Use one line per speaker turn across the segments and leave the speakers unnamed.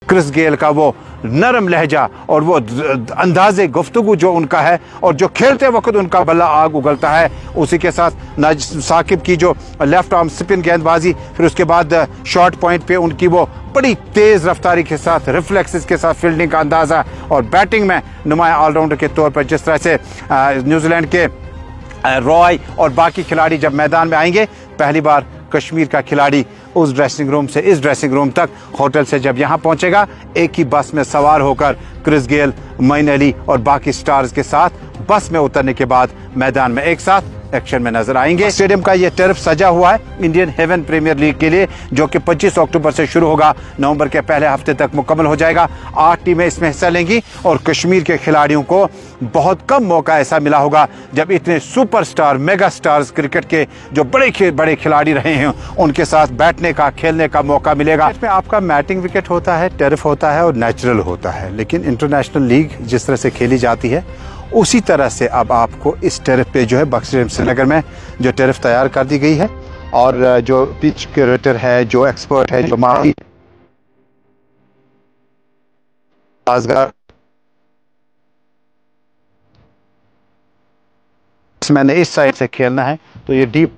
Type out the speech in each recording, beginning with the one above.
Chris Gayle का वो नरम लहजा और वो अंदाज़े गुफ्तगू जो उनका है और जो खेलते वक्त उनका बल्ला आग उगलता है, उसी के साथ नाजिब साकिब की जो लेफ्ट आर्म स्पिन गेंदबाजी, फिर उसके बाद शॉर्ट पॉइंट पे उनकी वो बड़ी तेज़ रफ्तारी के साथ रिफ्लेक्सेस के साथ फील्डिंग का अंदाज़ा, और बैटिंग में नुमाया ऑलराउंडर के तौर पर जिस तरह से न्यूजीलैंड के रॉय और बाकी खिलाड़ी जब मैदान में आएंगे, पहली बार कश्मीर का खिलाड़ी उस ड्रेसिंग रूम से इस ड्रेसिंग रूम तक, होटल से जब यहाँ पहुंचेगा, एक ही बस में सवार होकर क्रिस गेल, मोइन अली और बाकी स्टार्स के साथ बस में उतरने के बाद मैदान में एक साथ एक्शन में नजर आएंगे। स्टेडियम का ये टर्फ सजा हुआ है इंडियन हेवन प्रीमियर लीग के लिए, जो कि 25 अक्टूबर से शुरू होगा, नवंबर के पहले हफ्ते तक मुकम्मल हो जाएगा। 8 टीमें इसमें हिस्सा लेंगी और कश्मीर के खिलाड़ियों को बहुत कम मौका ऐसा मिला होगा जब इतने सुपरस्टार मेगा स्टार्स क्रिकेट के जो बड़े खिलाड़ी रहे हैं उनके साथ बैठने का, खेलने का मौका मिलेगा। इसमें आपका मैटिंग विकेट होता है, टर्फ होता है और नेचुरल होता है, लेकिन इंटरनेशनल लीग जिस तरह से खेली जाती है उसी तरह से अब आपको इस टर्फ पे जो है बक्स स्टेडियम श्रीनगर में जो टर्फ तैयार कर दी गई है, और जो पिच क्यूरेटर है, जो एक्सपर्ट है, जो माहिर मैंने इस साइड से खेलना है तो ये डीप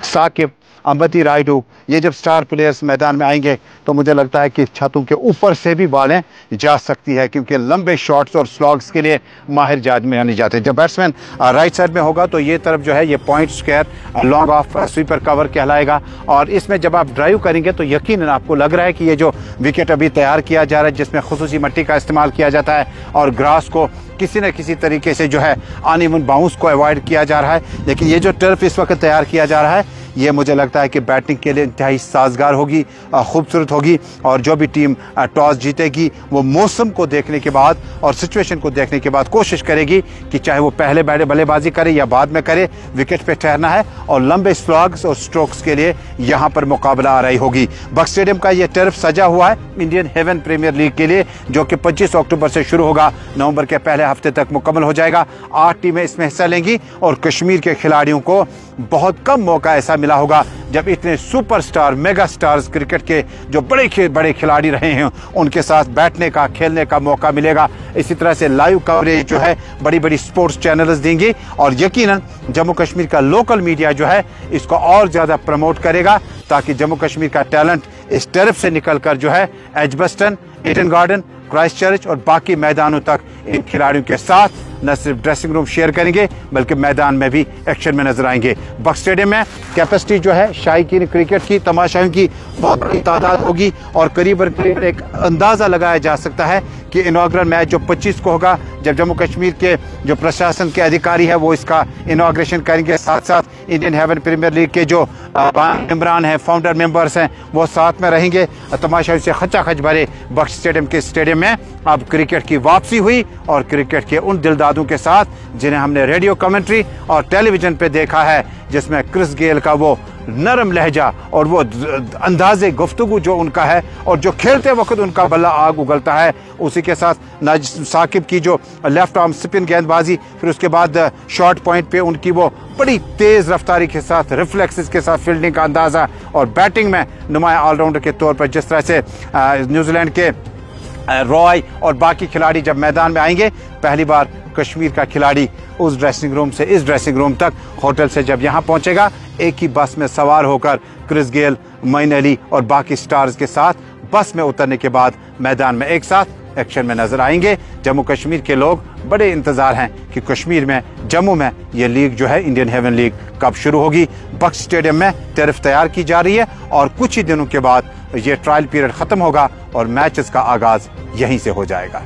साकिब, अंबती रायडू, ये जब स्टार प्लेयर्स मैदान में आएंगे तो मुझे लगता है कि छतों के ऊपर से भी बॉलें जा सकती है, क्योंकि लंबे शॉट्स और स्लॉग्स के लिए माहिर जाद में आने जाते हैं। जब बैट्समैन राइट साइड में होगा तो ये तरफ जो है ये point square long off sweeper cover कहलाएगा, और इसमें जब आप ड्राइव करेंगे तो यकीनन आपको लग रहा है कि ये जो विकेट अभी तैयार किया जा रहा है, जिसमें खुसूसी मिट्टी का इस्तेमाल किया जाता है और ग्रास को किसी न किसी तरीके से जो है अनइवन बाउंस को अवॉइड किया जा रहा है, लेकिन ये जो टर्फ इस वक्त तैयार किया जा रहा है ये मुझे लगता है कि बैटिंग के लिए इंतहाई साजगार होगी, खूबसूरत होगी, और जो भी टीम टॉस जीतेगी वो मौसम को देखने के बाद और सिचुएशन को देखने के बाद कोशिश करेगी कि चाहे वो पहले बल्लेबाजी करे या बाद में करे, विकेट पे ठहरना है और लंबे स्लॉग्स और स्ट्रोक्स के लिए यहाँ पर मुकाबला आ रही होगी। बक्स स्टेडियम का ये टर्फ सजा हुआ है इंडियन हेवन प्रीमियर लीग के लिए, जो कि 25 अक्टूबर से शुरू होगा, नवंबर के पहले हफ्ते तक मुकम्मल हो जाएगा। 8 टीमें इसमें हिस्सा लेंगी और कश्मीर के खिलाड़ियों को बहुत कम मौका ऐसा मिला होगा जब इतने सुपरस्टार मेगा स्टार्स क्रिकेट के जो बड़े खिलाड़ी रहे हैं उनके साथ बैठने का, खेलने का मौका मिलेगा। इसी तरह से लाइव कवरेज जो है बड़ी स्पोर्ट्स चैनल्स देंगे, और यकीनन जम्मू कश्मीर का लोकल मीडिया जो है इसको और ज्यादा प्रमोट करेगा, ताकि जम्मू कश्मीर का टैलेंट इस टर्फ से निकलकर जो है एजबस्टन, ईडन गार्डन, क्राइस्टचर्च और बाकी मैदानों तक इन खिलाड़ियों के साथ न सिर्फ ड्रेसिंग रूम शेयर करेंगे बल्कि मैदान में भी एक्शन में नजर आएंगे। बक्स स्टेडियम में कैपेसिटी जो है शायकीन क्रिकेट की, तमाशाइयों की बहुत बड़ी तादाद होगी, और करीबन एक अंदाजा लगाया जा सकता है कि इनॉग्रल मैच जो 25 को होगा, जब जम्मू कश्मीर के जो प्रशासन के अधिकारी है वो इसका इनॉग्रेशन करेंगे, साथ साथ इंडियन हेवन प्रीमियर लीग के जो मेंबरान हैं, फाउंडर मेंबर्स हैं, वो साथ में रहेंगे। तमाशाइयों से खचाखच भरे बक्स स्टेडियम के स्टेडियम में अब क्रिकेट की वापसी हुई, और क्रिकेट के उन दिलदादों के साथ जिन्हें हमने रेडियो कमेंट्री और टेलीविजन पे देखा है, जिसमें क्रिस गेल का वो नरम लहजा और वो अंदाज़े गुफ्तगू जो उनका है और जो खेलते वक्त उनका बल्ला आग उगलता है, उसी के साथ नाजिब साकिब की जो लेफ्ट आर्म स्पिन गेंदबाजी, फिर उसके बाद शॉर्ट पॉइंट पे उनकी वो बड़ी तेज़ रफ्तारी के साथ रिफ्लेक्सेस के साथ फील्डिंग का अंदाज़ा, और बैटिंग में नुमाया ऑलराउंडर के तौर पर जिस तरह से न्यूजीलैंड के रॉय और बाकी खिलाड़ी जब मैदान में आएंगे, पहली बार कश्मीर का खिलाड़ी उस ड्रेसिंग रूम से इस ड्रेसिंग रूम तक, होटल से जब यहाँ पहुंचेगा, एक ही बस में सवार होकर क्रिस गेल, मोइन अली और बाकी स्टार्स के साथ बस में उतरने के बाद मैदान में एक साथ एक्शन में नजर आएंगे। जम्मू कश्मीर के लोग बड़े इंतजार हैं कि कश्मीर में, जम्मू में ये लीग जो है इंडियन हेवन लीग कब शुरू होगी। बक्स स्टेडियम में टर्फ तैयार की जा रही है और कुछ ही दिनों के बाद ये ट्रायल पीरियड खत्म होगा और मैचेस का आगाज यहीं से हो जाएगा।